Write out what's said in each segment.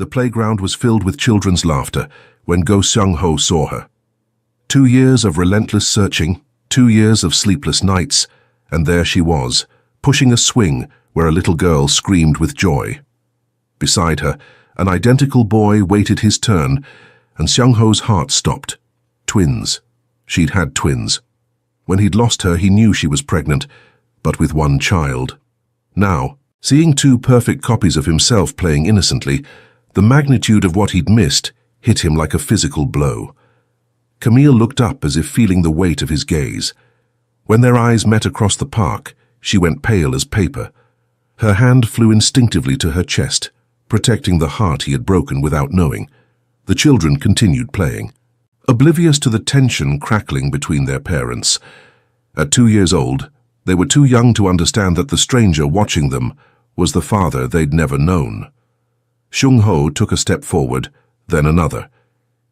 The playground was filled with children's laughter when Go Seung-ho saw her. 2 years of relentless searching, 2 years of sleepless nights, and there she was, pushing a swing where a little girl screamed with joy. Beside her, an identical boy waited his turn, and Seung-ho's heart stopped. Twins. She'd had twins. When he'd lost her, he knew she was pregnant, but with one child. Now, seeing 2 perfect copies of himself playing innocently, the magnitude of what he'd missed hit him like a physical blow. Camille looked up as if feeling the weight of his gaze. When their eyes met across the park, she went pale as paper. Her hand flew instinctively to her chest, protecting the heart he had broken without knowing. The children continued playing, oblivious to the tension crackling between their parents. At 2 years old, they were too young to understand that the stranger watching them was the father they'd never known. Seung-ho took a step forward, then another.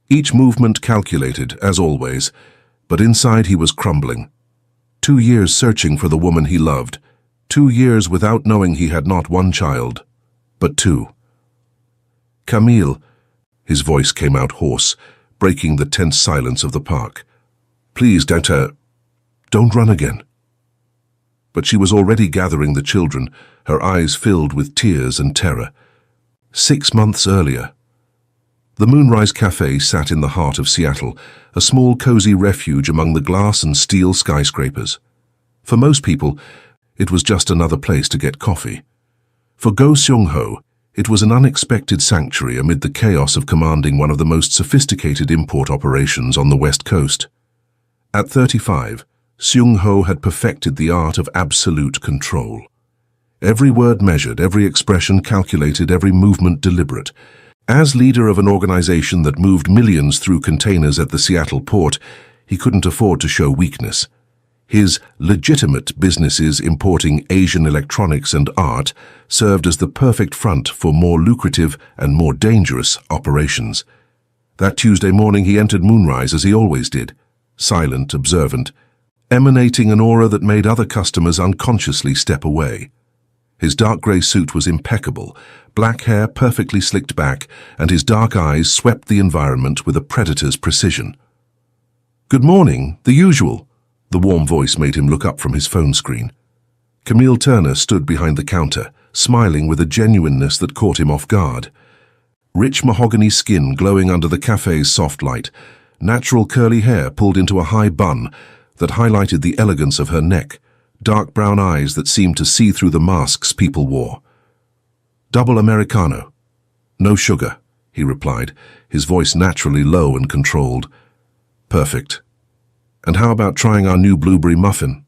Each movement calculated, as always, but inside he was crumbling. 2 years searching for the woman he loved. 2 years without knowing he had not one child, but 2. Camille, his voice came out hoarse, breaking the tense silence of the park. Please don't run again. But she was already gathering the children, her eyes filled with tears and terror. 6 months earlier. The Moonrise Cafe sat in the heart of Seattle, a small cozy refuge among the glass and steel skyscrapers. For most people, it was just another place to get coffee. For Go Seung-ho, it was an unexpected sanctuary amid the chaos of commanding one of the most sophisticated import operations on the West Coast. At 35, Seung-ho had perfected the art of absolute control. Every word measured, every expression calculated, every movement deliberate. As leader of an organization that moved millions through containers at the Seattle port, he couldn't afford to show weakness. His legitimate businesses importing Asian electronics and art served as the perfect front for more lucrative and more dangerous operations. That Tuesday morning he entered Moonrise as he always did, silent, observant, emanating an aura that made other customers unconsciously step away. His dark grey suit was impeccable, black hair perfectly slicked back, and his dark eyes swept the environment with a predator's precision. "Good morning, the usual," the warm voice made him look up from his phone screen. Camille Turner stood behind the counter, smiling with a genuineness that caught him off guard. Rich mahogany skin glowing under the cafe's soft light, natural curly hair pulled into a high bun that highlighted the elegance of her neck, dark brown eyes that seemed to see through the masks people wore. "Double Americano." "No sugar," he replied, his voice naturally low and controlled. "Perfect. And how about trying our new blueberry muffin?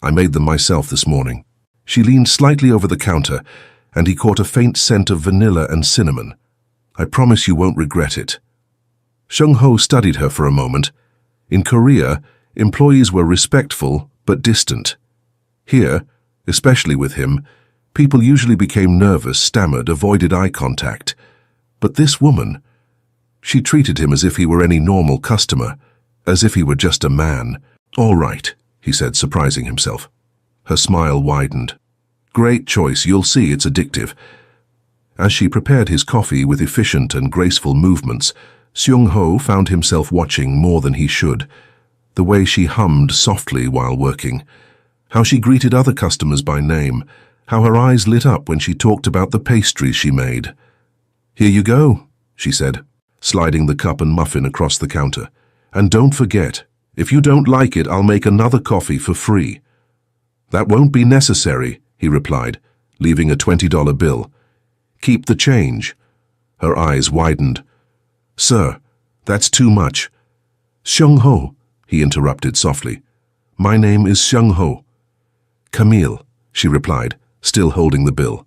I made them myself this morning." She leaned slightly over the counter, and he caught a faint scent of vanilla and cinnamon. "I promise you won't regret it." Seung-ho studied her for a moment. In Korea, employees were respectful but distant. Here, especially with him, people usually became nervous, stammered, avoided eye contact. But this woman, she treated him as if he were any normal customer, as if he were just a man. "All right," he said, surprising himself. Her smile widened. "Great choice, you'll see it's addictive." As she prepared his coffee with efficient and graceful movements, Seung-ho found himself watching more than he should. The way she hummed softly while working, how she greeted other customers by name, how her eyes lit up when she talked about the pastries she made. "Here you go," she said, sliding the cup and muffin across the counter. "And don't forget, if you don't like it, I'll make another coffee for free." "That won't be necessary," he replied, leaving a $20 bill. "Keep the change." Her eyes widened. "Sir, that's too much." "Seung-ho," he interrupted softly. "My name is Seung-ho." "Camille," she replied, still holding the bill.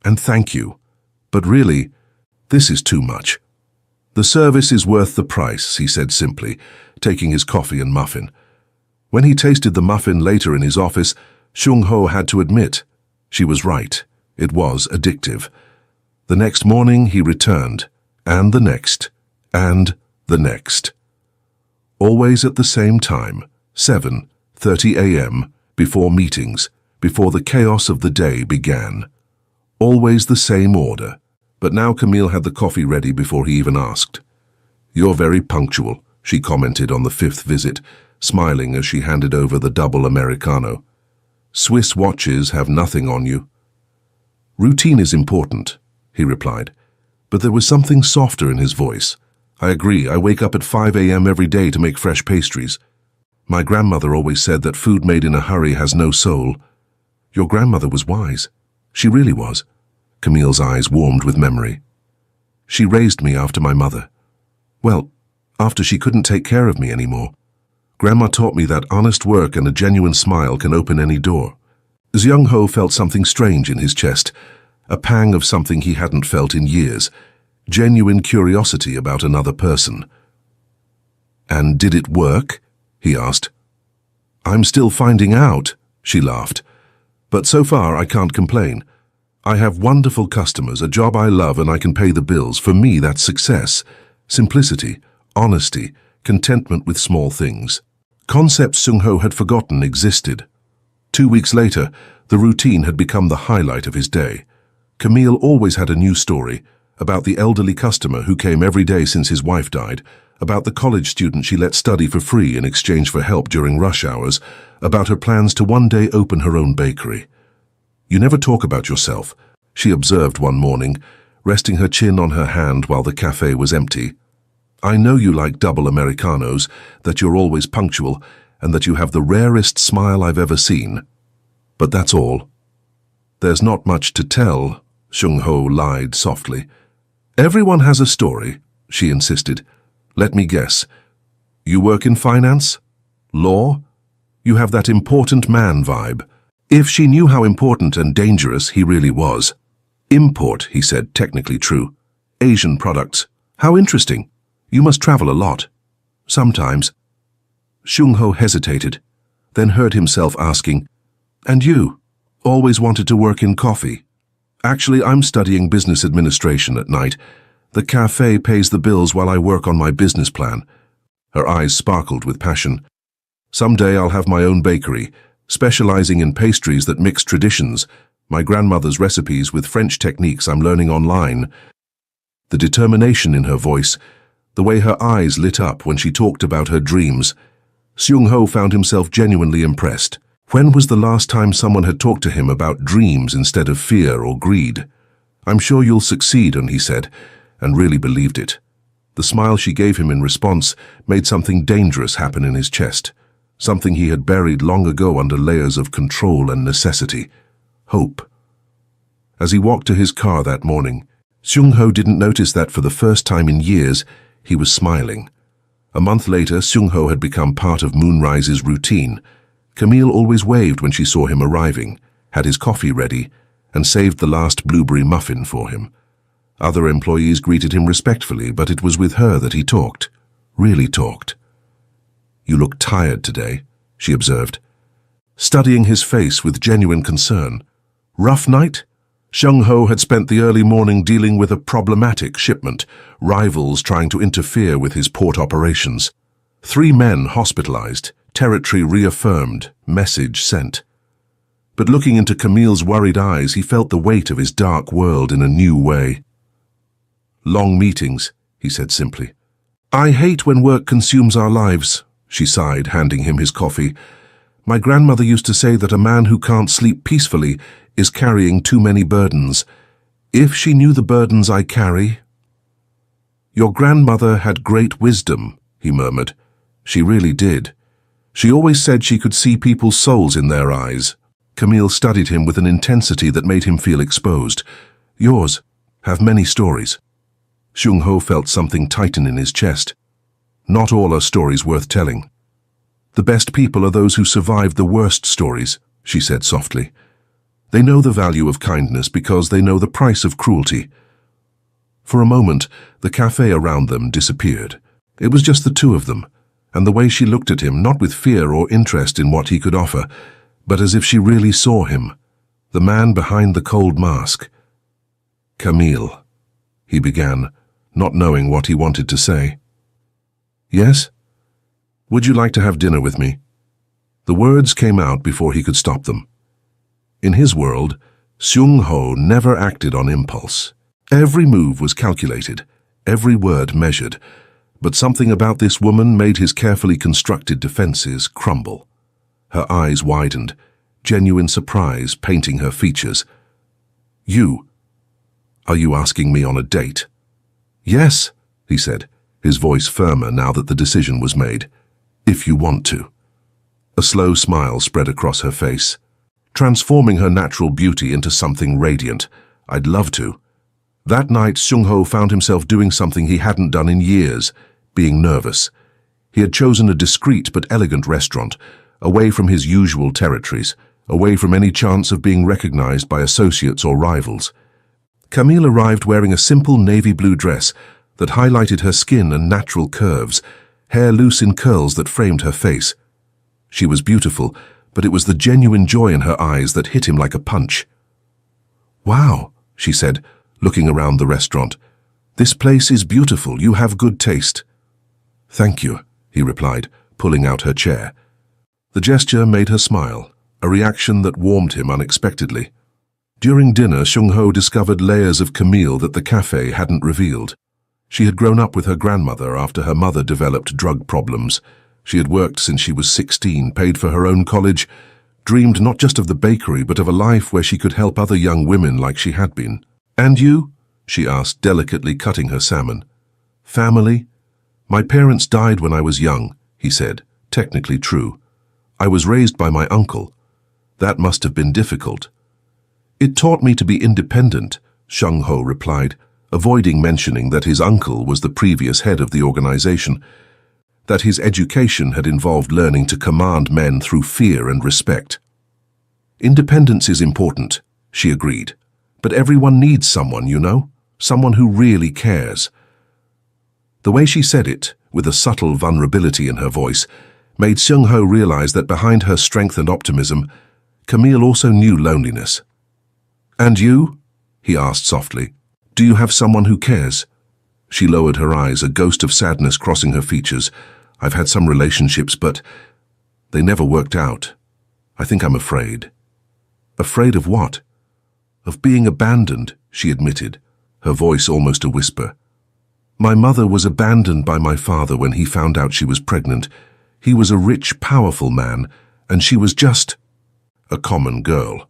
"And thank you. But really, this is too much." "The service is worth the price," he said simply, taking his coffee and muffin. When he tasted the muffin later in his office, Seung-ho had to admit, she was right. It was addictive. The next morning he returned, and the next, and the next. Always at the same time, 7:30 a.m., before meetings, before the chaos of the day began. Always the same order, But now Camille had the coffee ready before he even asked. "You're very punctual," she commented on the 5th visit, smiling as she handed over the double Americano. "Swiss watches have nothing on you." "Routine is important," he replied, but there was something softer in his voice. "I agree, I wake up at 5 a.m. every day to make fresh pastries. My grandmother always said that food made in a hurry has no soul." "Your grandmother was wise. She really was." Camille's eyes warmed with memory. "She raised me after my mother. Well, after she couldn't take care of me anymore. Grandma taught me that honest work and a genuine smile can open any door." Xiang Ho felt something strange in his chest, a pang of something he hadn't felt in years, genuine curiosity about another person. "And did it work?" he asked. "I'm still finding out," she laughed. "But so far I can't complain. I have wonderful customers, a job I love, and I can pay the bills. For me, that's success. Simplicity, honesty, contentment with small things." Concepts Xiang Ho had forgotten existed. 2 weeks later, the routine had become the highlight of his day. Camille always had a new story, about the elderly customer who came every day since his wife died, about the college student she let study for free in exchange for help during rush hours, about her plans to one day open her own bakery. "You never talk about yourself," she observed one morning, resting her chin on her hand while the cafe was empty. "I know you like double Americanos, that you're always punctual, and that you have the rarest smile I've ever seen. But that's all." "There's not much to tell," Xiang Ho lied softly. "Everyone has a story," she insisted. "Let me guess. You work in finance? Law? You have that important man vibe." If she knew how important and dangerous he really was. "Import," he said, technically true. "Asian products. How interesting. You must travel a lot." "Sometimes." Xiang Ho hesitated, then heard himself asking, "And you? Always wanted to work in coffee?" "Actually, I'm studying business administration at night. The cafe pays the bills while I work on my business plan." Her eyes sparkled with passion. "Someday I'll have my own bakery, specializing in pastries that mix traditions, my grandmother's recipes with French techniques I'm learning online." The determination in her voice, the way her eyes lit up when she talked about her dreams. Xiang Ho found himself genuinely impressed. When was the last time someone had talked to him about dreams instead of fear or greed? "I'm sure you'll succeed," he said, and really believed it. The smile she gave him in response made something dangerous happen in his chest, something he had buried long ago under layers of control and necessity. Hope. As he walked to his car that morning, Xiang Ho didn't notice that for the first time in years, he was smiling. A month later, Xiang Ho had become part of Moonrise's routine. Camille always waved when she saw him arriving, had his coffee ready, and saved the last blueberry muffin for him. Other employees greeted him respectfully, but it was with her that he talked, really talked. "You look tired today," she observed, studying his face with genuine concern. "Rough night?" Xiang Ho had spent the early morning dealing with a problematic shipment, rivals trying to interfere with his port operations. 3 men hospitalized, territory reaffirmed, message sent. But looking into Camille's worried eyes, he felt the weight of his dark world in a new way. "Long meetings," he said simply. "I hate when work consumes our lives," she sighed, handing him his coffee. "My grandmother used to say that a man who can't sleep peacefully is carrying too many burdens. If she knew the burdens I carry—" "Your grandmother had great wisdom," he murmured. "She really did. She always said she could see people's souls in their eyes." Camille studied him with an intensity that made him feel exposed. "Yours have many stories." Xiang Ho felt something tighten in his chest. "Not all are stories worth telling. The best people are those who survived the worst stories," she said softly. "They know the value of kindness because they know the price of cruelty." For a moment, the cafe around them disappeared. It was just the two of them, and the way she looked at him, not with fear or interest in what he could offer, but as if she really saw him, the man behind the cold mask. "Camille," he began, not knowing what he wanted to say. "Yes? Would you like to have dinner with me?" The words came out before he could stop them. In his world, Xiang Ho never acted on impulse. Every move was calculated, every word measured, but something about this woman made his carefully constructed defenses crumble. Her eyes widened, genuine surprise painting her features. "You? Are you asking me on a date?" "Yes," he said, his voice firmer now that the decision was made. "If you want to." A slow smile spread across her face, transforming her natural beauty into something radiant. "I'd love to." That night, Seung-ho found himself doing something he hadn't done in years, being nervous. He had chosen a discreet but elegant restaurant, away from his usual territories, away from any chance of being recognized by associates or rivals. Camille arrived wearing a simple navy blue dress that highlighted her skin and natural curves, hair loose in curls that framed her face. She was beautiful, but it was the genuine joy in her eyes that hit him like a punch. "Wow," she said, looking around the restaurant. "This place is beautiful. You have good taste." "Thank you," he replied, pulling out her chair. The gesture made her smile, a reaction that warmed him unexpectedly. During dinner, Seung-ho discovered layers of Camille that the cafe hadn't revealed. She had grown up with her grandmother after her mother developed drug problems. She had worked since she was 16, paid for her own college, dreamed not just of the bakery but of a life where she could help other young women like she had been. "And you?" she asked, delicately cutting her salmon. "Family? My parents died when I was young," he said, technically true. "I was raised by my uncle. That must have been difficult." "It taught me to be independent," Seung-ho replied, avoiding mentioning that his uncle was the previous head of the organization, that his education had involved learning to command men through fear and respect. "Independence is important," she agreed, "but everyone needs someone, you know, someone who really cares." The way she said it, with a subtle vulnerability in her voice, made Seung-ho realize that behind her strength and optimism, Camille also knew loneliness. "And you?" he asked softly. "Do you have someone who cares?" She lowered her eyes, a ghost of sadness crossing her features. "I've had some relationships, but they never worked out. I think I'm afraid." "Afraid of what?" "Of being abandoned," she admitted, her voice almost a whisper. "My mother was abandoned by my father when he found out she was pregnant. He was a rich, powerful man, and she was just a common girl.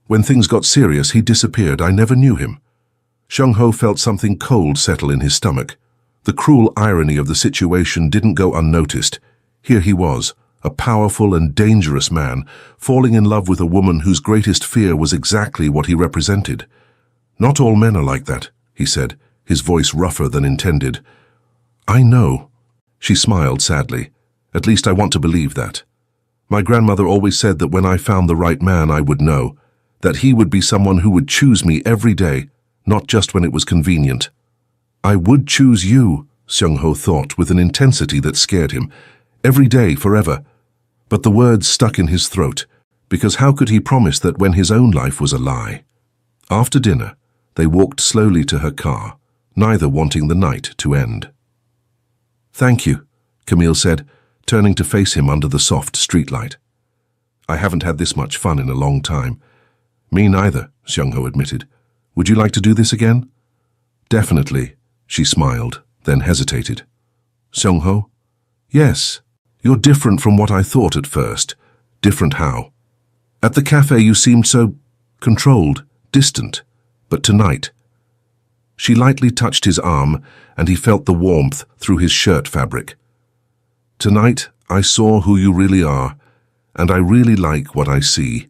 When things got serious, he disappeared. I never knew him." Seung-ho felt something cold settle in his stomach. The cruel irony of the situation didn't go unnoticed. Here he was, a powerful and dangerous man, falling in love with a woman whose greatest fear was exactly what he represented. "Not all men are like that," he said, his voice rougher than intended. "I know." She smiled sadly. "At least I want to believe that. My grandmother always said that when I found the right man I would know, that he would be someone who would choose me every day, not just when it was convenient." "I would choose you," Seung-ho thought with an intensity that scared him. "Every day, forever." But the words stuck in his throat, because how could he promise that when his own life was a lie? After dinner, they walked slowly to her car, neither wanting the night to end. "Thank you," Camille said, turning to face him under the soft streetlight. "I haven't had this much fun in a long time." "Me neither," Seung-ho admitted. "Would you like to do this again?" "Definitely," she smiled, then hesitated. "Seung-ho?" "Yes. You're different from what I thought at first." "Different how?" "At the cafe you seemed so controlled, distant. But tonight—" She lightly touched his arm, and he felt the warmth through his shirt fabric. "Tonight I saw who you really are, and I really like what I see."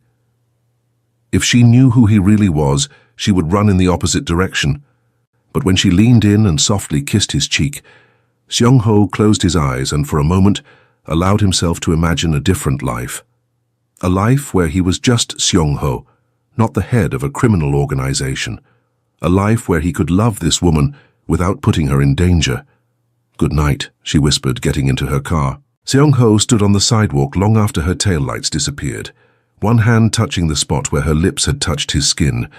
If she knew who he really was, she would run in the opposite direction. But when she leaned in and softly kissed his cheek, Seung-ho closed his eyes and for a moment allowed himself to imagine a different life. A life where he was just Seung-ho, not the head of a criminal organization. A life where he could love this woman without putting her in danger. "Good night," she whispered, getting into her car. Seung-ho stood on the sidewalk long after her taillights disappeared, one hand touching the spot where her lips had touched his skin.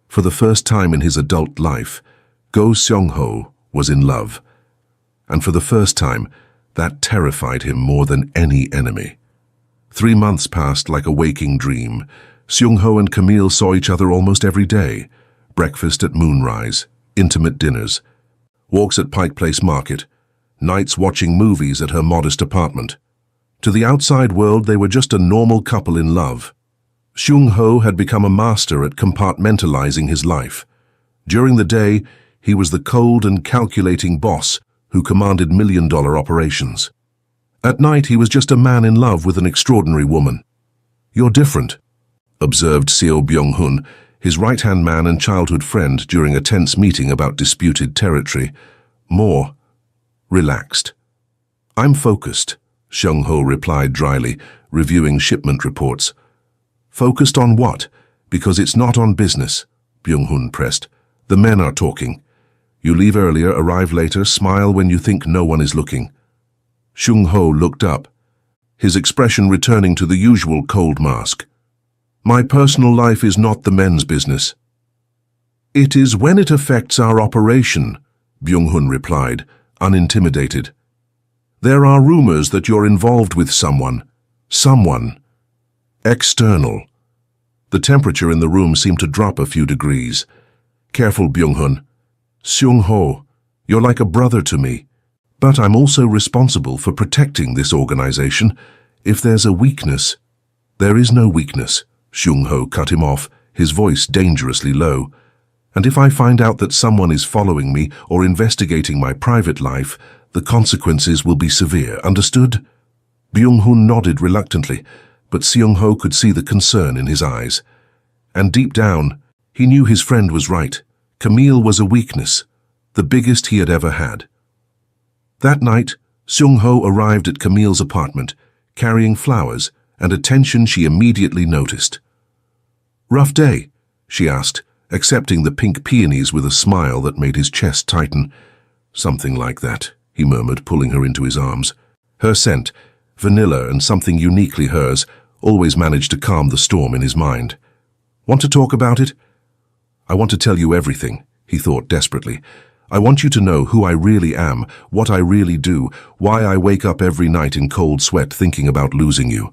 For the first time in his adult life, Go Seung-ho was in love. And for the first time, that terrified him more than any enemy. 3 months passed like a waking dream. Seung-ho and Camille saw each other almost every day. breakfast at moonrise, intimate dinners, walks at Pike Place Market, nights watching movies at her modest apartment. To the outside world, they were just a normal couple in love. Seung-ho had become a master at compartmentalizing his life. During the day, he was the cold and calculating boss who commanded million-dollar operations. At night, he was just a man in love with an extraordinary woman. "You're different," observed Seo Byung-hun, his right-hand man and childhood friend, during a tense meeting about disputed territory. "More relaxed." "I'm focused," Seung-ho replied dryly, reviewing shipment reports. "Focused on what? Because it's not on business," Byung-hun pressed. "The men are talking. You leave earlier, arrive later, smile when you think no one is looking." Seung-ho looked up, his expression returning to the usual cold mask. "My personal life is not the men's business." "It is when it affects our operation," Byung-hun replied, unintimidated. "There are rumors that you're involved with someone. Someone. External." The temperature in the room seemed to drop a few degrees. "Careful, Byung-hun. Seung-ho, you're like a brother to me. But I'm also responsible for protecting this organization. If there's a weakness—" "There is no weakness," Seung-ho cut him off, his voice dangerously low. "And if I find out that someone is following me or investigating my private life, the consequences will be severe, understood?" Byung-hun nodded reluctantly, but Seung-ho could see the concern in his eyes. And deep down, he knew his friend was right. Camille was a weakness, the biggest he had ever had. That night, Seung-ho arrived at Camille's apartment, carrying flowers and attention she immediately noticed. "Rough day?" she asked, accepting the pink peonies with a smile that made his chest tighten. "Something like that," he murmured, pulling her into his arms. Her scent, vanilla and something uniquely hers, always managed to calm the storm in his mind. "Want to talk about it?" "I want to tell you everything," he thought desperately. "I want you to know who I really am, what I really do, why I wake up every night in cold sweat thinking about losing you."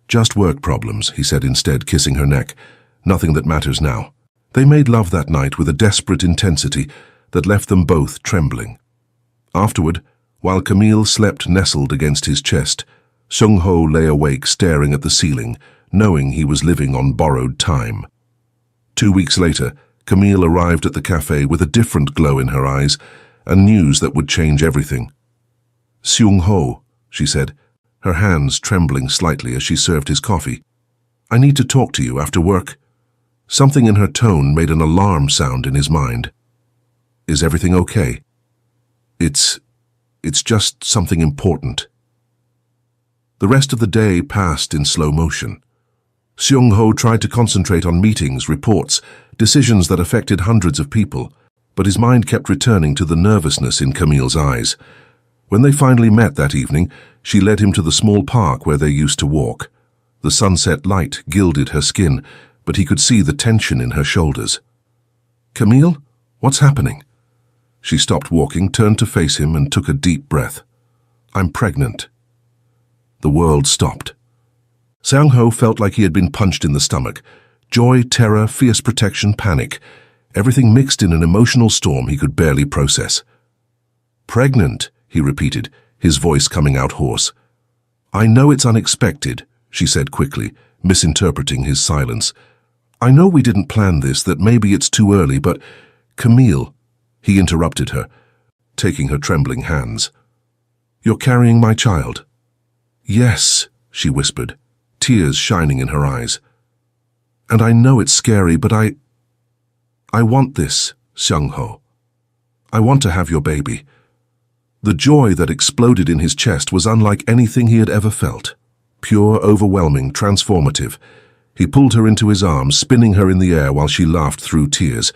"Just work problems," he said instead, kissing her neck. "Nothing that matters now." They made love that night with a desperate intensity that left them both trembling. Afterward, while Camille slept nestled against his chest, Seung-ho lay awake staring at the ceiling, knowing he was living on borrowed time. 2 weeks later, Camille arrived at the cafe with a different glow in her eyes and news that would change everything. "Seung-ho," she said, her hands trembling slightly as she served his coffee. "I need to talk to you after work." Something in her tone made an alarm sound in his mind. "Is everything okay?" It's just something important." The rest of the day passed in slow motion. Seung-ho tried to concentrate on meetings, reports, decisions that affected hundreds of people, but his mind kept returning to the nervousness in Camille's eyes. When they finally met that evening, she led him to the small park where they used to walk. The sunset light gilded her skin, but he could see the tension in her shoulders. "Camille, what's happening?" She stopped walking, turned to face him, and took a deep breath. "I'm pregnant." The world stopped. Seung-ho felt like he had been punched in the stomach. Joy, terror, fierce protection, panic. Everything mixed in an emotional storm he could barely process. "Pregnant," he repeated, his voice coming out hoarse. "I know it's unexpected," she said quickly, misinterpreting his silence. "I know we didn't plan this, that maybe it's too early, but—" "Camille," he interrupted her, taking her trembling hands. "You're carrying my child." "Yes," she whispered, tears shining in her eyes. "And I know it's scary, but I want this, Seung-ho. I want to have your baby." The joy that exploded in his chest was unlike anything he had ever felt. Pure, overwhelming, transformative. He pulled her into his arms, spinning her in the air while she laughed through tears.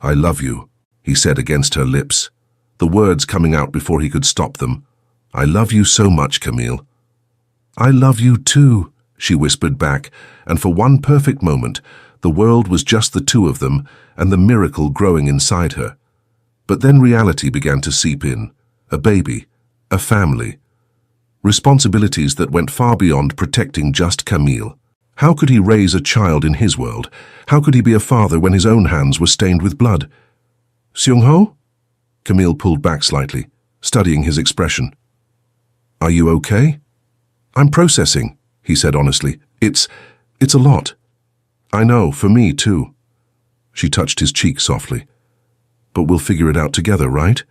"I love you," he said against her lips, the words coming out before he could stop them. "I love you so much, Camille." "I love you too," she whispered back, and for one perfect moment, the world was just the two of them and the miracle growing inside her. But then reality began to seep in. A baby, a family, responsibilities that went far beyond protecting just Camille. How could he raise a child in his world? How could he be a father when his own hands were stained with blood? Seung-ho? Camille pulled back slightly, studying his expression. Are you okay? I'm processing, he said honestly. It's a lot. I know, for me too. She touched his cheek softly. But we'll figure it out together, right?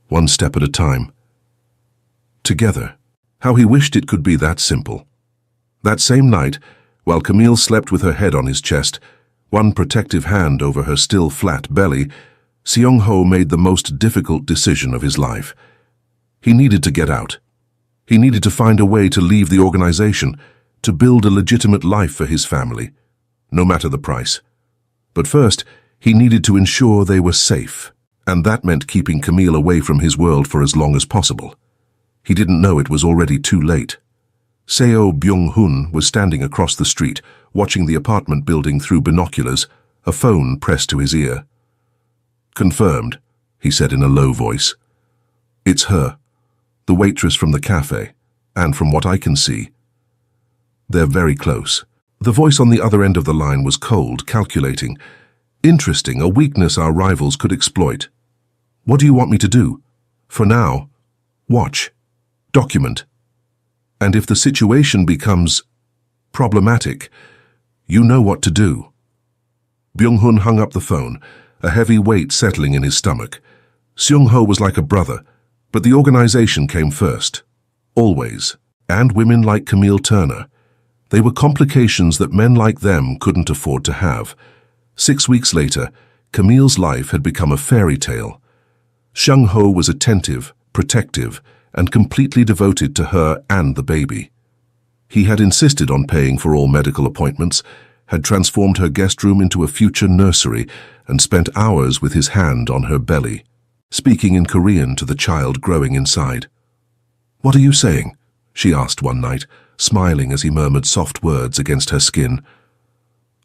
One step at a time. Together. How he wished it could be that simple. That same night, while Camille slept with her head on his chest, one protective hand over her still flat belly, Seung-ho made the most difficult decision of his life. He needed to get out. He needed to find a way to leave the organization, to build a legitimate life for his family, no matter the price. But first, he needed to ensure they were safe, and that meant keeping Camille away from his world for as long as possible. He didn't know it was already too late. Seo Byung-hun was standing across the street, watching the apartment building through binoculars, a phone pressed to his ear. Confirmed, he said in a low voice. It's her, the waitress from the cafe, and from what I can see, they're very close. The voice on the other end of the line was cold, calculating. Interesting, a weakness our rivals could exploit. What do you want me to do? For now, watch, document. And if the situation becomes problematic, you know what to do. Byung-hun hung up the phone, a heavy weight settling in his stomach. Seung-ho was like a brother, but the organization came first. Always. And women like Camille Turner. They were complications that men like them couldn't afford to have. 6 weeks later, Camille's life had become a fairy tale. Seung-ho was attentive, protective, and completely devoted to her and the baby. He had insisted on paying for all medical appointments, had transformed her guest room into a future nursery, and spent hours with his hand on her belly, speaking in Korean to the child growing inside. "What are you saying?" she asked one night, smiling as he murmured soft words against her skin.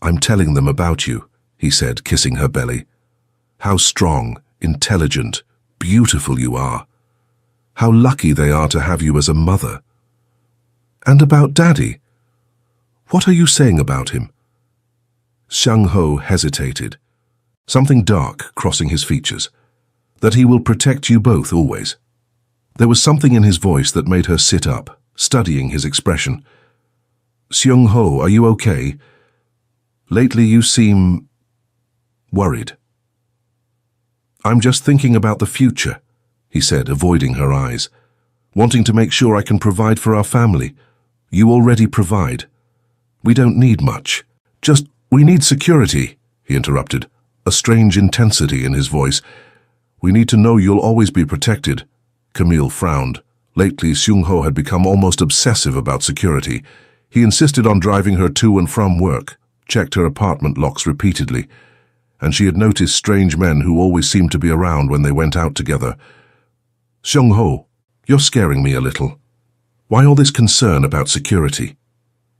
"I'm telling them about you," he said, kissing her belly. "How strong, intelligent, beautiful you are. How lucky they are to have you as a mother. And about Daddy? What are you saying about him?" Seung-ho hesitated, something dark crossing his features. "That he will protect you both always." There was something in his voice that made her sit up, studying his expression. "Seung-ho, are you okay? Lately you seem worried." "I'm just thinking about the future," he said, avoiding her eyes. "Wanting to make sure I can provide for our family. You already provide. We don't need much. We need security," he interrupted, a strange intensity in his voice. "We need to know you'll always be protected." Camille frowned. Lately, Seung-ho had become almost obsessive about security. He insisted on driving her to and from work, checked her apartment locks repeatedly, and she had noticed strange men who always seemed to be around when they went out together. "Seung-ho, you're scaring me a little. Why all this concern about security?"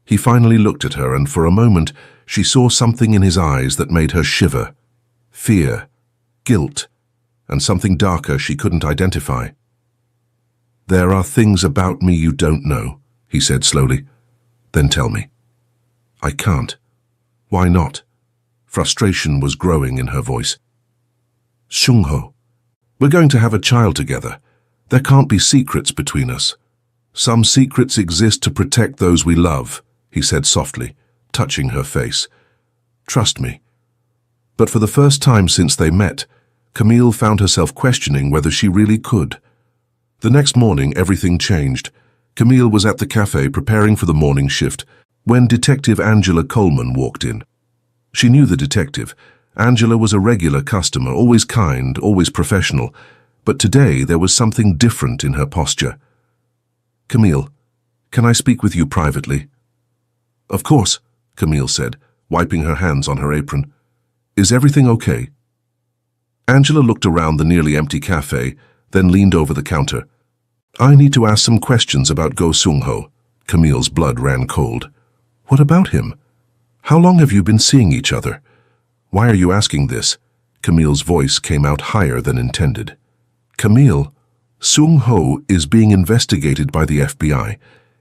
He finally looked at her, and for a moment she saw something in his eyes that made her shiver. Fear, guilt, and something darker she couldn't identify. "There are things about me you don't know," he said slowly. "Then tell me." "I can't." "Why not?" Frustration was growing in her voice. "Seung-ho, we're going to have a child together. There can't be secrets between us. Some secrets exist to protect those we love," he said softly, touching her face. "Trust me." But for the first time since they met, Camille found herself questioning whether she really could. The next morning, everything changed. Camille was at the cafe preparing for the morning shift when Detective Angela Coleman walked in. She knew the detective. Angela was a regular customer, always kind, always professional. But today there was something different in her posture. "Camille, can I speak with you privately?" "Of course," Camille said, wiping her hands on her apron. "Is everything okay?" Angela looked around the nearly empty cafe, then leaned over the counter. "I need to ask some questions about Go Seung-ho." Camille's blood ran cold. "What about him? How long have you been seeing each other? Why are you asking this?" Camille's voice came out higher than intended. "Camille, Seung-ho is being investigated by the FBI.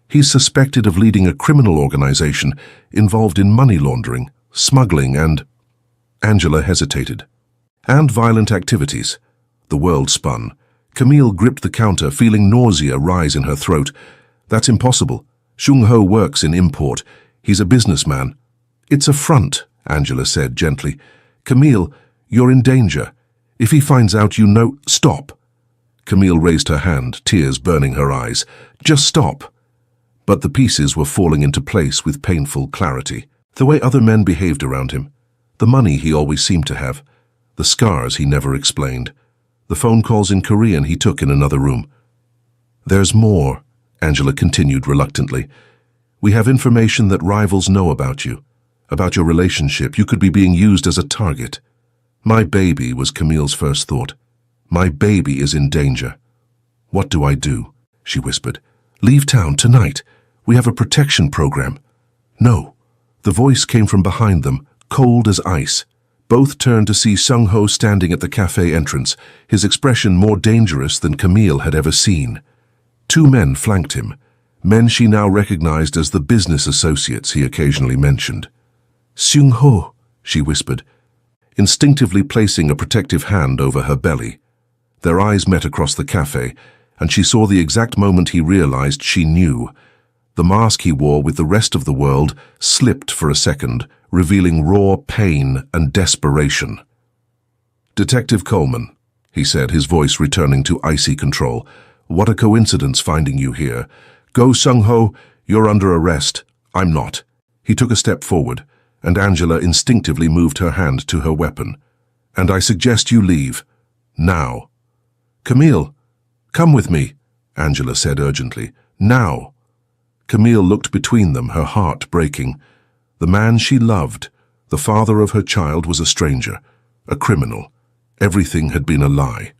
He's suspected of leading a criminal organization involved in money laundering, smuggling and— Angela hesitated. And violent activities. The world spun. Camille gripped the counter, feeling nausea rise in her throat. That's impossible. Xung-ho works in import. He's a businessman. It's a front, Angela said gently. Camille, you're in danger. If he finds out, you know— Stop. Camille raised her hand, tears burning her eyes. Just stop. But the pieces were falling into place with painful clarity. The way other men behaved around him. The money he always seemed to have. The scars he never explained. The phone calls in Korean he took in another room. There's more, Angela continued reluctantly. We have information that rivals know about you. About your relationship. You could be being used as a target. My baby was Camille's first thought. My baby is in danger. What do I do? She whispered. Leave town tonight. We have a protection program. No. The voice came from behind them, cold as ice. Both turned to see Xung-ho standing at the cafe entrance, his expression more dangerous than Camille had ever seen. Two men flanked him, men she now recognized as the business associates he occasionally mentioned. Xung-ho, she whispered, instinctively placing a protective hand over her belly. Their eyes met across the cafe, and she saw the exact moment he realized she knew. The mask he wore with the rest of the world slipped for a second, revealing raw pain and desperation. Detective Coleman, he said, his voice returning to icy control. What a coincidence finding you here. Go Xung-ho, you're under arrest. I'm not. He took a step forward, and Angela instinctively moved her hand to her weapon. And I suggest you leave. Now. Camille, come with me, Angela said urgently. Now. Camille looked between them, her heart breaking. The man she loved, the father of her child, was a stranger, a criminal. Everything had been a lie.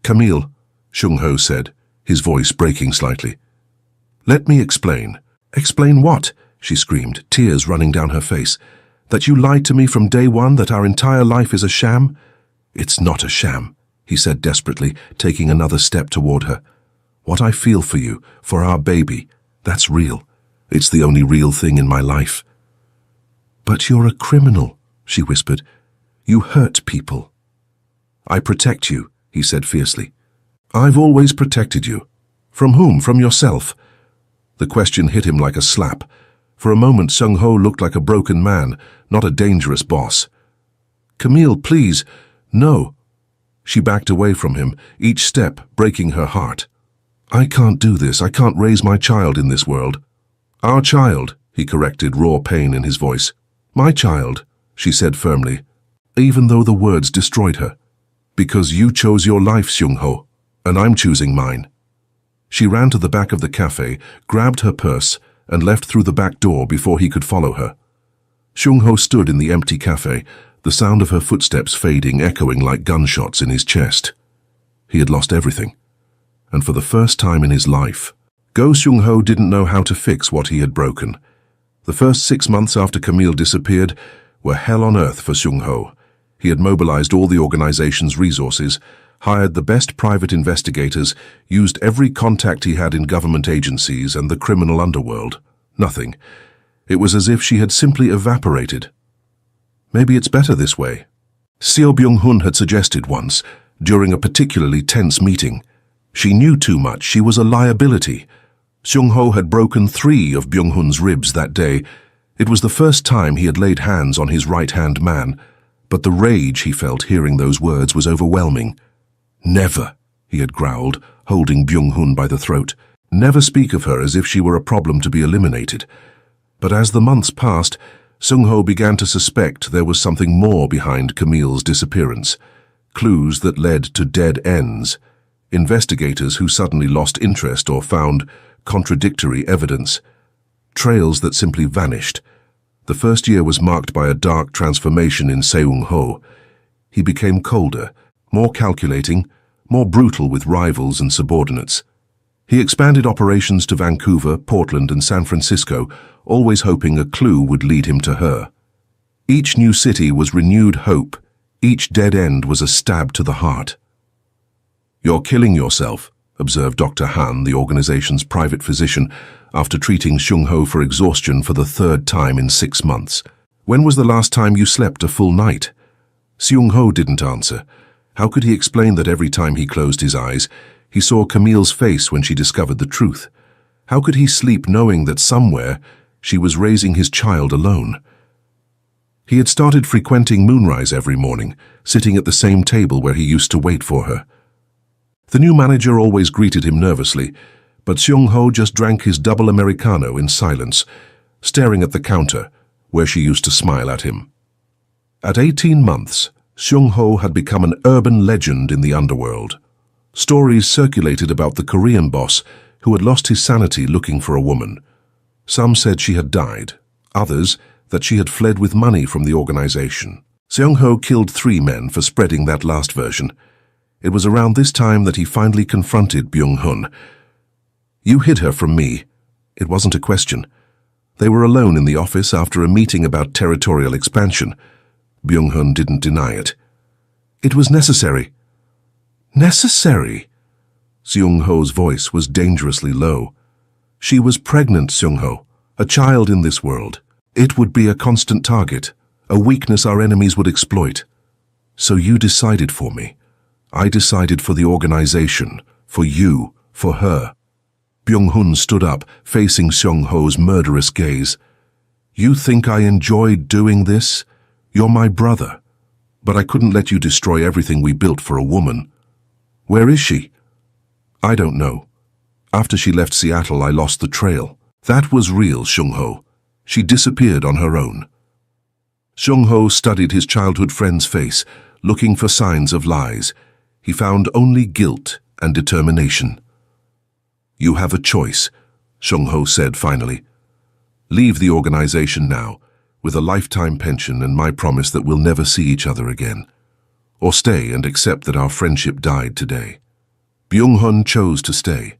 Camille, Xung-ho said, his voice breaking slightly. Let me explain. Explain what? She screamed, tears running down her face. That you lied to me from day one, that our entire life is a sham? It's not a sham, he said desperately, taking another step toward her. What I feel for you, for our baby, that's real. It's the only real thing in my life. But you're a criminal, she whispered. You hurt people. I protect you, he said fiercely. I've always protected you. From whom? From yourself? The question hit him like a slap. For a moment, Xung-ho looked like a broken man, not a dangerous boss. Camille, please. No. She backed away from him, each step breaking her heart. I can't do this. I can't raise my child in this world. Our child, he corrected, raw pain in his voice. My child, she said firmly, even though the words destroyed her. Because you chose your life, Xung-ho, and I'm choosing mine. She ran to the back of the cafe, grabbed her purse, and left through the back door before he could follow her. Xung-ho stood in the empty cafe, the sound of her footsteps fading, echoing like gunshots in his chest. He had lost everything, and for the first time in his life, Go Xung-ho didn't know how to fix what he had broken. The first 6 months after Camille disappeared were hell on earth for Xung-ho. He had mobilized all the organization's resources, hired the best private investigators, used every contact he had in government agencies and the criminal underworld. Nothing. It was as if she had simply evaporated. Maybe it's better this way. Seo Byung-hun had suggested once, during a particularly tense meeting. She knew too much. She was a liability. Xung-ho had broken 3 of Byung-hun's ribs that day. It was the first time he had laid hands on his right-hand man, but the rage he felt hearing those words was overwhelming. Never, he had growled, holding Byung-hun by the throat. Never speak of her as if she were a problem to be eliminated. But as the months passed, Xung-ho began to suspect there was something more behind Camille's disappearance. Clues that led to dead ends. Investigators who suddenly lost interest or found contradictory evidence. Trails that simply vanished. The first year was marked by a dark transformation in Seung-ho. He became colder, more calculating, more brutal with rivals and subordinates. He expanded operations to Vancouver, Portland, and San Francisco, always hoping a clue would lead him to her. Each new city was renewed hope. Each dead end was a stab to the heart. You're killing yourself, observed Dr. Han, the organization's private physician, after treating Seung-ho for exhaustion for the third time in 6 months. When was the last time you slept a full night? Seung-ho didn't answer. How could he explain that every time he closed his eyes, he saw Camille's face when she discovered the truth? How could he sleep knowing that somewhere she was raising his child alone? He had started frequenting Moonrise every morning, sitting at the same table where he used to wait for her. The new manager always greeted him nervously, but Seung-ho just drank his double Americano in silence, staring at the counter, where she used to smile at him. At 18 months, Seung-ho had become an urban legend in the underworld. Stories circulated about the Korean boss who had lost his sanity looking for a woman. Some said she had died, others that she had fled with money from the organization. Seung-ho killed 3 men for spreading that last version. It was around this time that he finally confronted Byung-hun. "You hid her from me." It wasn't a question. They were alone in the office after a meeting about territorial expansion. Byung-hun didn't deny it. "It was necessary." "Necessary?" Seung-ho's voice was dangerously low. "She was pregnant, Seung-ho, a child in this world. It would be a constant target, a weakness our enemies would exploit. So you decided for me. I decided for the organization, for you, for her." Byung-hun stood up, facing Seung-ho's murderous gaze. "You think I enjoyed doing this? You're my brother. But I couldn't let you destroy everything we built for a woman. Where is she?" "I don't know. After she left Seattle, I lost the trail." "That was real, Seung-ho. She disappeared on her own." Seung-ho studied his childhood friend's face, looking for signs of lies. He found only guilt and determination. "You have a choice," Seung-ho said finally. "Leave the organization now, with a lifetime pension and my promise that we'll never see each other again. Or stay and accept that our friendship died today." Byung-hun chose to stay.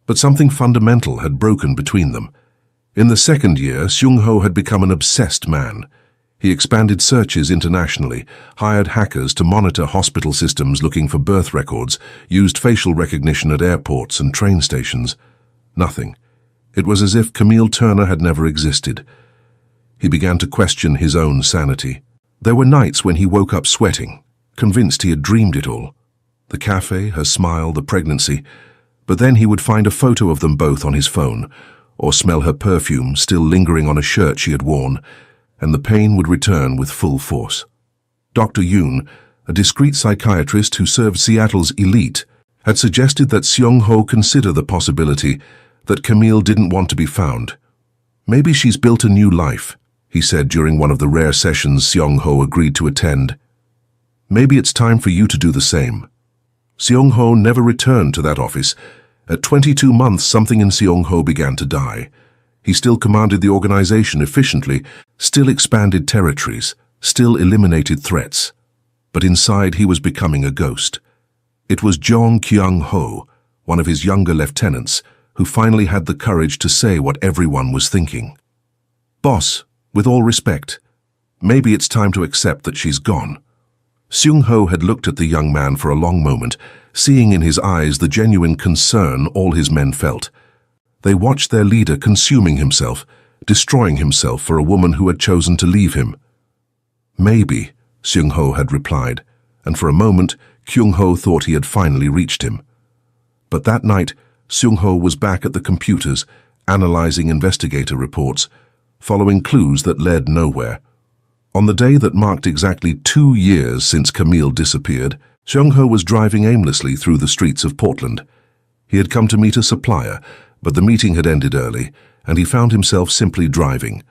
But something fundamental had broken between them. In the second year, Seung-ho had become an obsessed man. He expanded searches internationally, hired hackers to monitor hospital systems looking for birth records, used facial recognition at airports and train stations. Nothing. It was as if Camille Turner had never existed. He began to question his own sanity. There were nights when he woke up sweating, convinced he had dreamed it all. The cafe, her smile, the pregnancy. But then he would find a photo of them both on his phone, or smell her perfume still lingering on a shirt she had worn, and the pain would return with full force. Dr. Yoon, a discreet psychiatrist who served Seattle's elite, had suggested that Seung-ho consider the possibility that Camille didn't want to be found. "Maybe she's built a new life," he said during one of the rare sessions Seung-ho agreed to attend. "Maybe it's time for you to do the same." Seung-ho never returned to that office. At 22 months, something in Seung-ho began to die. He still commanded the organization efficiently, still expanded territories, still eliminated threats. But inside he was becoming a ghost. It was Jong Kyung-ho, one of his younger lieutenants, who finally had the courage to say what everyone was thinking. "Boss, with all respect, maybe it's time to accept that she's gone." Seung-ho had looked at the young man for a long moment, seeing in his eyes the genuine concern all his men felt. They watched their leader consuming himself, destroying himself for a woman who had chosen to leave him. "Maybe," Seung-ho had replied, and for a moment Kyung-ho thought he had finally reached him. But that night, Seung-ho was back at the computers, analyzing investigator reports, following clues that led nowhere. On the day that marked exactly 2 years since Camille disappeared, Seung-ho was driving aimlessly through the streets of Portland. He had come to meet a supplier, but the meeting had ended early, and he found himself simply driving.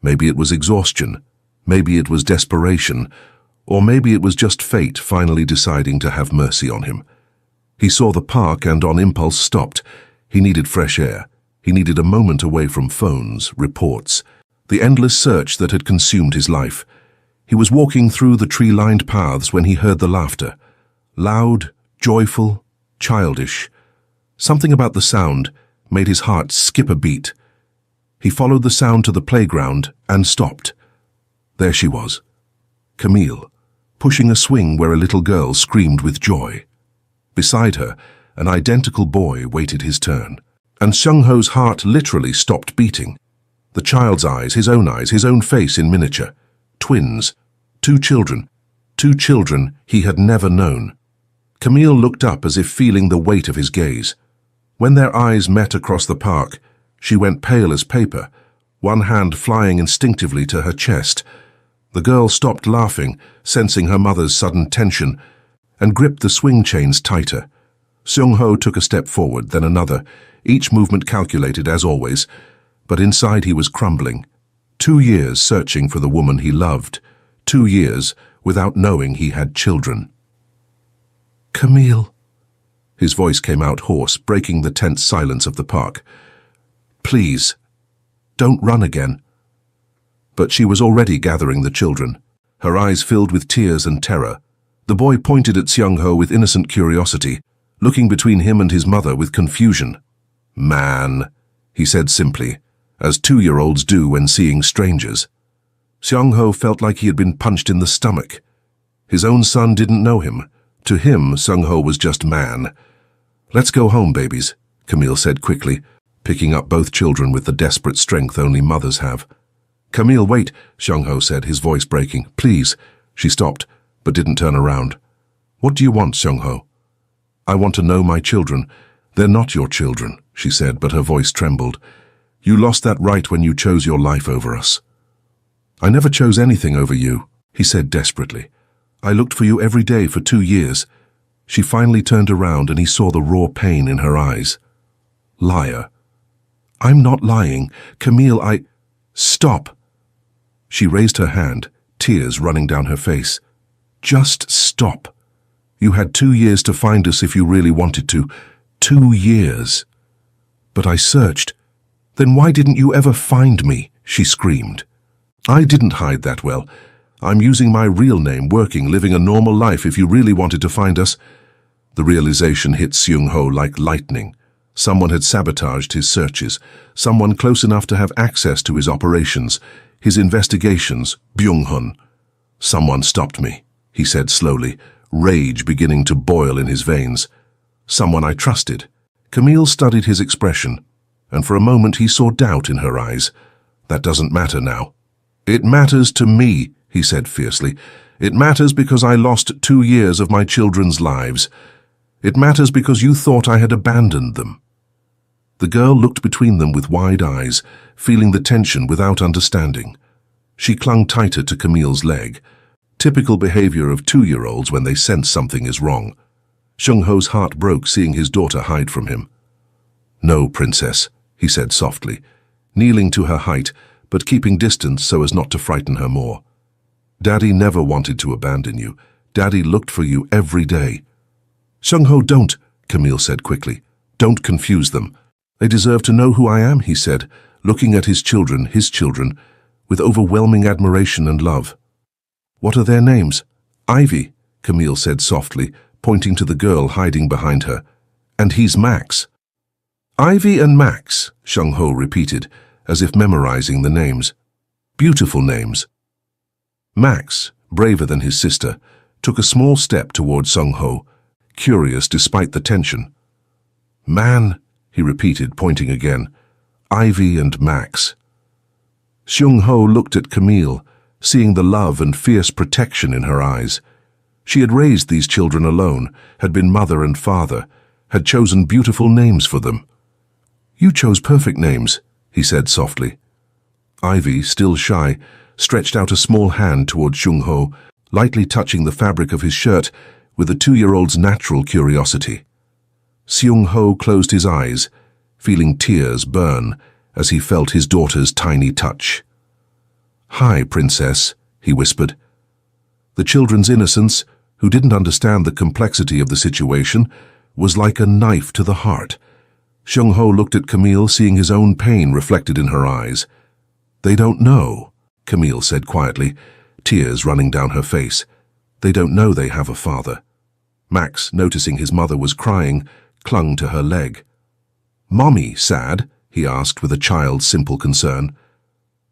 Maybe it was exhaustion, maybe it was desperation, or maybe it was just fate finally deciding to have mercy on him. He saw the park and on impulse stopped. He needed fresh air. He needed a moment away from phones, reports, the endless search that had consumed his life. He was walking through the tree-lined paths when he heard the laughter. Loud, joyful, childish. Something about the sound made his heart skip a beat. He followed the sound to the playground and stopped. There she was, Camille, pushing a swing where a little girl screamed with joy. Beside her, an identical boy waited his turn. And Seung-ho's heart literally stopped beating. The child's eyes, his own face in miniature. Twins. Two children he had never known. Camille looked up as if feeling the weight of his gaze. When their eyes met across the park, she went pale as paper, one hand flying instinctively to her chest. The girl stopped laughing, sensing her mother's sudden tension, and gripped the swing chains tighter. Seung-ho took a step forward, then another, each movement calculated as always, but inside he was crumbling. 2 years searching for the woman he loved. 2 years without knowing he had children. "Camille." His voice came out hoarse, breaking the tense silence of the park. "Please, don't run again." But she was already gathering the children, her eyes filled with tears and terror. The boy pointed at Seung-ho with innocent curiosity, looking between him and his mother with confusion. "Man," he said simply, as 2-year-olds do when seeing strangers. Seung-ho felt like he had been punched in the stomach. His own son didn't know him. To him, Seung-ho was just man. "Let's go home, babies," Camille said quickly, picking up both children with the desperate strength only mothers have. "Camille, wait," Seung-ho said, his voice breaking. "Please." She stopped, but didn't turn around. "What do you want, Seung-ho?" "I want to know my children. They're not your children," she said, but her voice trembled. "You lost that right when you chose your life over us." "I never chose anything over you," he said desperately. "I looked for you every day for 2 years. She finally turned around and he saw the raw pain in her eyes. "Liar." "I'm not lying. Camille, Stop." She raised her hand, tears running down her face. "Just stop. You had 2 years to find us if you really wanted to. 2 years." "But I searched." "Then why didn't you ever find me?" she screamed. "I didn't hide that well. I'm using my real name, working, living a normal life if you really wanted to find us." The realization hit Seung-ho like lightning. Someone had sabotaged his searches, someone close enough to have access to his operations, his investigations, Byung-hun. "Someone stopped me," he said slowly, rage beginning to boil in his veins. "Someone I trusted." Camille studied his expression, and for a moment he saw doubt in her eyes. "That doesn't matter now." "It matters to me," he said fiercely. "It matters because I lost 2 years of my children's lives. It matters because you thought I had abandoned them." The girl looked between them with wide eyes, feeling the tension without understanding. She clung tighter to Camille's leg, typical behavior of 2-year-olds when they sense something is wrong. Seung-ho's heart broke seeing his daughter hide from him. "No, princess," he said softly, kneeling to her height, but keeping distance so as not to frighten her more. "Daddy never wanted to abandon you. Daddy looked for you every day." "Seung-ho, don't," Camille said quickly. "Don't confuse them. They deserve to know who I am," he said, looking at his children, with overwhelming admiration and love. "What are their names?" "Ivy," Camille said softly, pointing to the girl hiding behind her. "And he's Max." "Ivy and Max," Seung-ho repeated, as if memorizing the names. Beautiful names. Max, braver than his sister, took a small step toward Seung-ho, curious despite the tension. "Man," he repeated, pointing again. "Ivy and Max." Seung-ho looked at Camille, seeing the love and fierce protection in her eyes. She had raised these children alone, had been mother and father, had chosen beautiful names for them. "You chose perfect names," he said softly. Ivy, still shy, stretched out a small hand toward Seung-ho, lightly touching the fabric of his shirt with a 2-year-old's natural curiosity. Seung-ho closed his eyes, feeling tears burn as he felt his daughter's tiny touch. "Hi, princess," he whispered. The children's innocence, who didn't understand the complexity of the situation, was like a knife to the heart. Seung-ho looked at Camille, seeing his own pain reflected in her eyes. "They don't know," Camille said quietly, tears running down her face. "They don't know they have a father." Max, noticing his mother was crying, clung to her leg. "Mommy sad?" he asked with a child's simple concern.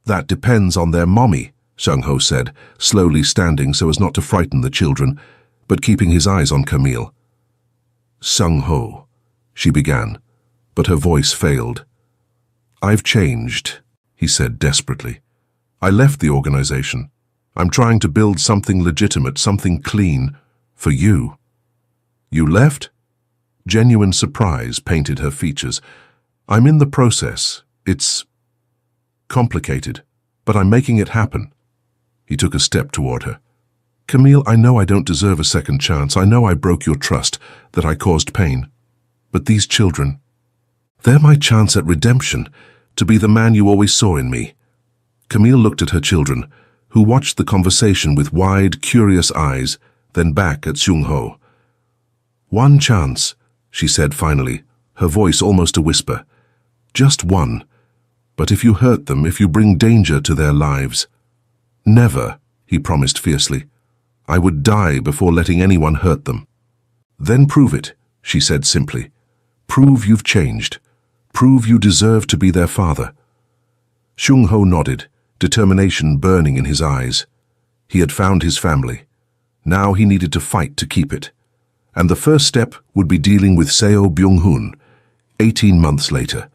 "That depends on their mommy," Seung-ho said, slowly standing so as not to frighten the children, but keeping his eyes on Camille. "Seung-ho," she began, but her voice failed. "I've changed," he said desperately. "I left the organization. I'm trying to build something legitimate, something clean, for you." "You left?" Genuine surprise painted her features. "I'm in the process. It's complicated, but I'm making it happen." He took a step toward her. "Camille, I know I don't deserve a second chance. I know I broke your trust, that I caused pain. But these children, they're my chance at redemption, to be the man you always saw in me." Camille looked at her children, who watched the conversation with wide, curious eyes, then back at Seung-ho. "One chance," she said finally, her voice almost a whisper. "Just one. But if you hurt them, if you bring danger to their lives—" "Never," he promised fiercely. "I would die before letting anyone hurt them." "Then prove it," she said simply. "Prove you've changed. Prove you deserve to be their father." Seung-ho nodded, determination burning in his eyes. He had found his family. Now he needed to fight to keep it. And the first step would be dealing with Seo Byung-hun, 18 months later.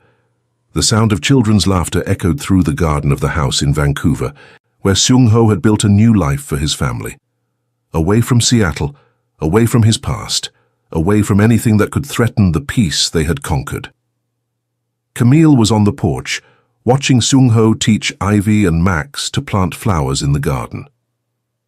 The sound of children's laughter echoed through the garden of the house in Vancouver, where Seung-ho had built a new life for his family. Away from Seattle, away from his past, away from anything that could threaten the peace they had conquered. Camille was on the porch, watching Seung-ho teach Ivy and Max to plant flowers in the garden.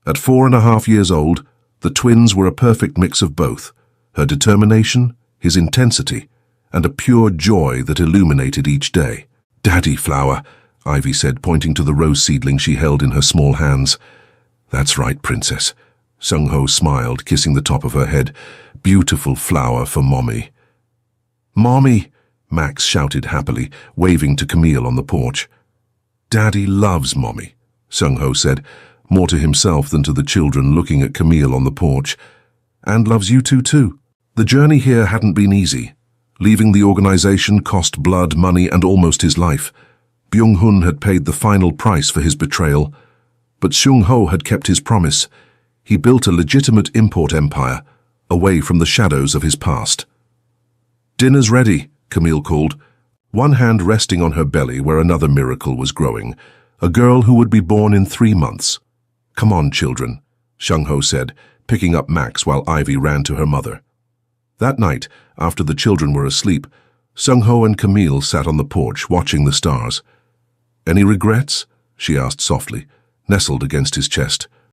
At 4.5 years old, the twins were a perfect mix of both, her determination, his intensity, and a pure joy that illuminated each day. "Daddy flower," Ivy said, pointing to the rose seedling she held in her small hands. "That's right, princess." Seung-ho smiled, kissing the top of her head. "Beautiful flower for Mommy." "Mommy!" Max shouted happily, waving to Camille on the porch. "Daddy loves Mommy," Seung-ho said, more to himself than to the children looking at Camille on the porch. "And loves you two too." The journey here hadn't been easy. Leaving the organization cost blood, money, and almost his life. Byung-hun had paid the final price for his betrayal. But Seung-ho had kept his promise. He built a legitimate import empire, away from the shadows of his past. "Dinner's ready," Camille called, one hand resting on her belly where another miracle was growing, a girl who would be born in 3 months. "Come on, children," Seung-ho said, picking up Max while Ivy ran to her mother. That night, after the children were asleep, Seung-ho and Camille sat on the porch watching the stars. "Any regrets?" she asked softly, nestled against his chest.